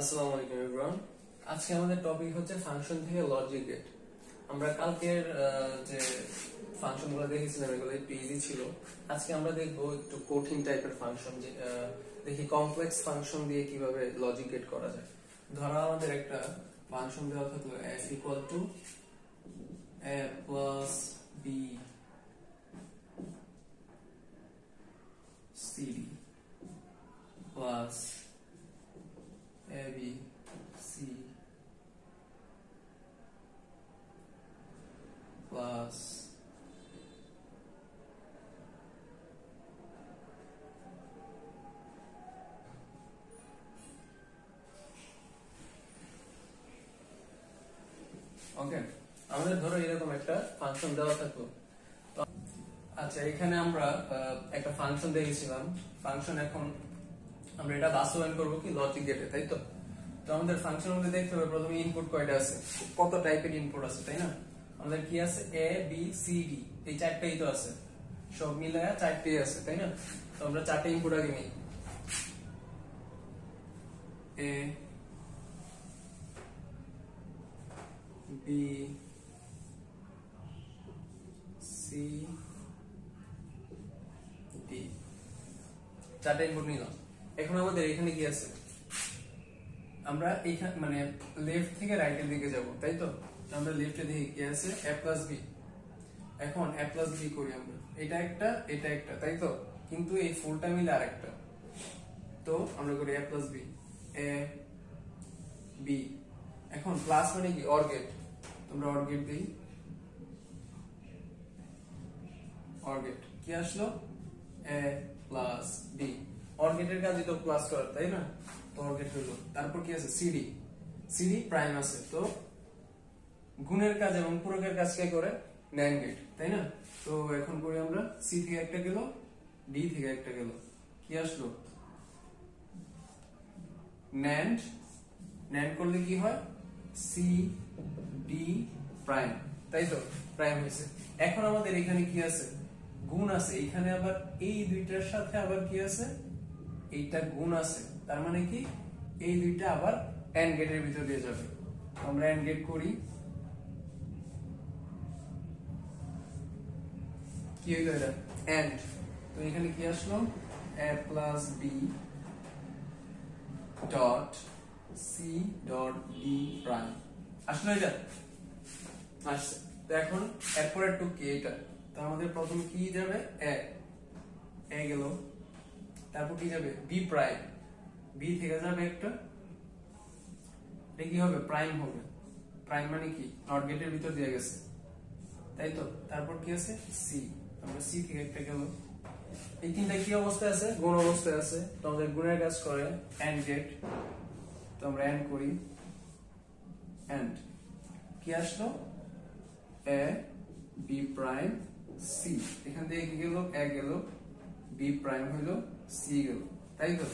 আসসালামু আলাইকুম एवरीवन। আজকে আমাদের টপিক হচ্ছে ফাংশন থেকে লজিক গেট। আমরা কালকের যে ফাংশনগুলো দেখেছিলাম এগুলো একটু ইজি ছিল। আজকে আমরা দেখব একটু কঠিন টাইপের ফাংশন, যে দেখি কমপ্লেক্স ফাংশন দিয়ে কিভাবে লজিক গেট করা যায়। ধরো আমাদের একটা ফাংশন দেওয়া থাকলো f equal to a plus b cd plus ab c plus ওকে। আমাদের ধরো এরকম একটা ফাংশন দেওয়া থাকলো। আচ্ছা, এখানে আমরা একটা ফাংশন দেখেছিলাম। ফাংশন এখন আমরা এটা বাস্তবায়ন করব কি লজিক গেটে, তাই তো? তো আমাদের ফাংশনের মধ্যে দেখতে হবে প্রথমে ইনপুট কয়টা আছে, কত টাইপের ইনপুট আছে, তাই না? আমাদের কি আছে, এ বি সি ডি, এই চারটেই তো আছে, সব মিলায়া চারটেই আছে, তাই না? তো আমরা চারটে ইনপুট আগে নিই। এ বি সি ডি, চারটে ইনপুট নিলাম। এখন আমাদের এখানে কি আছে, আমরা এইখানে মানে লেফট থেকে রাইটের দিকে যাব, তাই তো? আমরা লেফটে দিকে কি আছে, a প্লাস বি। এখন a প্লাস বি করি আমরা, এটা একটা এটা একটা, তাই তো? কিন্তু এই ফুলটা মিলে আরেকটা, তো আমরা করি a plus B, a B. এখন প্লাস মানে কি, অর গেট, তোমরা অর গেট দিই, অর গেট কি আসলো, a প্লাস বি। অর গেটের কাজই তো প্লাস করা, তাই না? তো অর গেট হলো। তারপর কি আছে, সিডি, সিডি প্রাইম আছে, তো গুণের কাজ এবং পূরকের কাজ কে করে, ন্যান্ড গেট, তাই না? তো এখন করি আমরা, সি থেকে একটা গেল, ডি থেকে একটা গেল, কি আসলো, ন্যান্ড। ন্যান্ড করলে কি হয়, সি ডি প্রাইম, তাই তো? প্রাইম হয়েছে। এখন আমাদের এখানে কি আছে, গুণ আছে। এখানে আবার এই দুইটার সাথে আবার কি আছে, এইটা গুণ আছে, তার মানে কি এই দুইটা আবার এন্ড গেটের ভিতর দিয়ে যাবে। আমরা এন্ড গেট করি, কি হইলো এটা, এন্ড। তো এখানে কি আসলো, a plus B dot C dot D prime আসলো, এটা আসছে। তো এখন এরপর একটু কি এটা, তো আমাদের প্রথম কি যাবে, এ গেল, তারপর কি যাবে, বি প্রাইম, বি থেকে যাবে একটা, এটা কি হবে, প্রাইম হবে। প্রাইম মানে কি, নট গেটের ভিতর দিয়ে গেছে, তাই তো? তারপর কি আছে, সি, আমরা সি থেকে একটা গেল। এই তিনটা কি অবস্থায় আছে, গুণ অবস্থায় আছে। তো আমাদের গুণের কাজ করে এন্ড গেট, তো আমরা এন্ড করি, এন্ড কি আসলো, এ বি প্রাইম সি। এখান থেকে কি গেল, এ গেল, বি প্রাইম হইলো, সি গেল, তাই তো?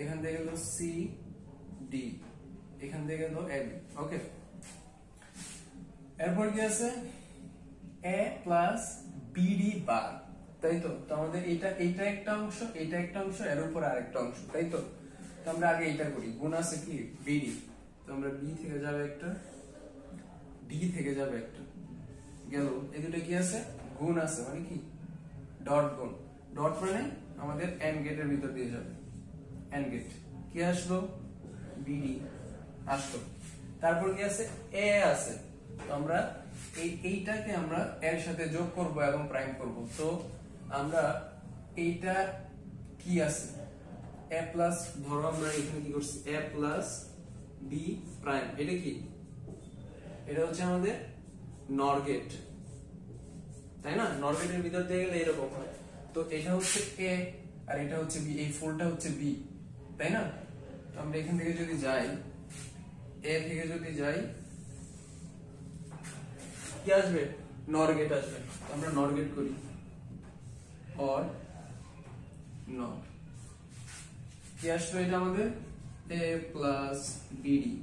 এখান থেকে গেল সি ডি, এখান থেকে গেল এ বি। ওকে, এরপর কি আছে, এ প্লাস বিডি বার, তাই তো? তো আমাদের এটা একটা অংশ, এটা একটা অংশ, এর উপর আরেকটা অংশ, তাই তো? তো আমরা আগে এটা করি, গুণ আছে কি, বিডি। তো আমরা বি থেকে যাবে একটা, ডি থেকে যাবে একটা, গেল। এই দুটো কি আছে, গুণ আছে, মানে কি, ডট গুণ। ডট মানে আমাদের এন্ড গেটের ভিতর দিয়ে যাবে, এন্ড গেট কি আসলো, বিডি আসলো। তারপর কি আছে, এ আছে, তো আমরা এইটাকে আমরা এর সাথে যোগ করব এবং প্রাইম করব। তো আমরা এইটা কি আছে, এ প্লাস, ধরো আমরা এখানে কি করছি, এ প্লাস বি প্রাইম, এটা কি, এটা হচ্ছে আমাদের নর গেট, তাই না? নর গেটের ভিতর দিয়ে গেলে এরকম হয়। তো এটা হচ্ছে এ আর এটা হচ্ছে বি, এই ফুলটা হচ্ছে বি, তাই না? তো আমরা এখান থেকে যদি যাই, এ থেকে যদি যাই, কি আসবে, নর গেট আসবে। আমরা নর গেট করি, অর নর, কি আসলো, এটা আমাদের এ প্লাস বিডি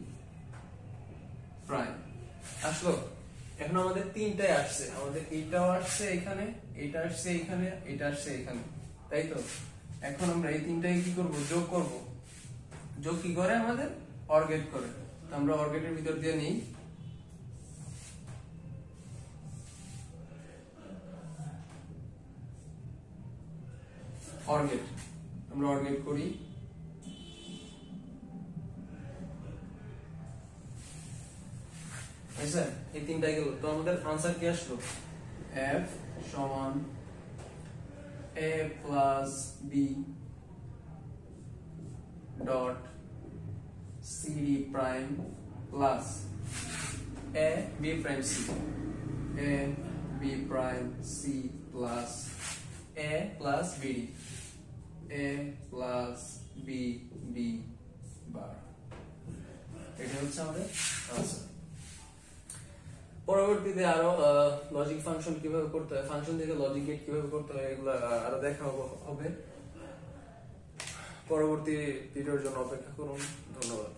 প্রাইম আসলো। এখন আমাদের তিনটাই আসছে, আমাদের এইটাও আসছে এখানে, এটা আসছে এখানে, এটা আসছে এখানে, তাই তো? এখন আমরা এই তিনটাকে কি করব, যোগ করব। যোগ কি করে আমাদের, অর গেট করে। আমরা অর গেটের ভিতর দিয়ে নিই অর গেট, আমরা অর গেট করি। আচ্ছা, এই তিনটা গেল। তো আমাদের आंसर কি আসলো? f সমান a plus b dot cd prime plus a b prime c, a b prime c plus a plus bd, a plus b d bar। এটা হচ্ছে আমাদের आंसर। পরবর্তীতে আরো লজিক ফাংশন কিভাবে করতে হয়, ফাংশন থেকে লজিক গেট কিভাবে করতে হয়, এগুলো আরো দেখা হবে। পরবর্তী ভিডিওর জন্য অপেক্ষা করুন। ধন্যবাদ।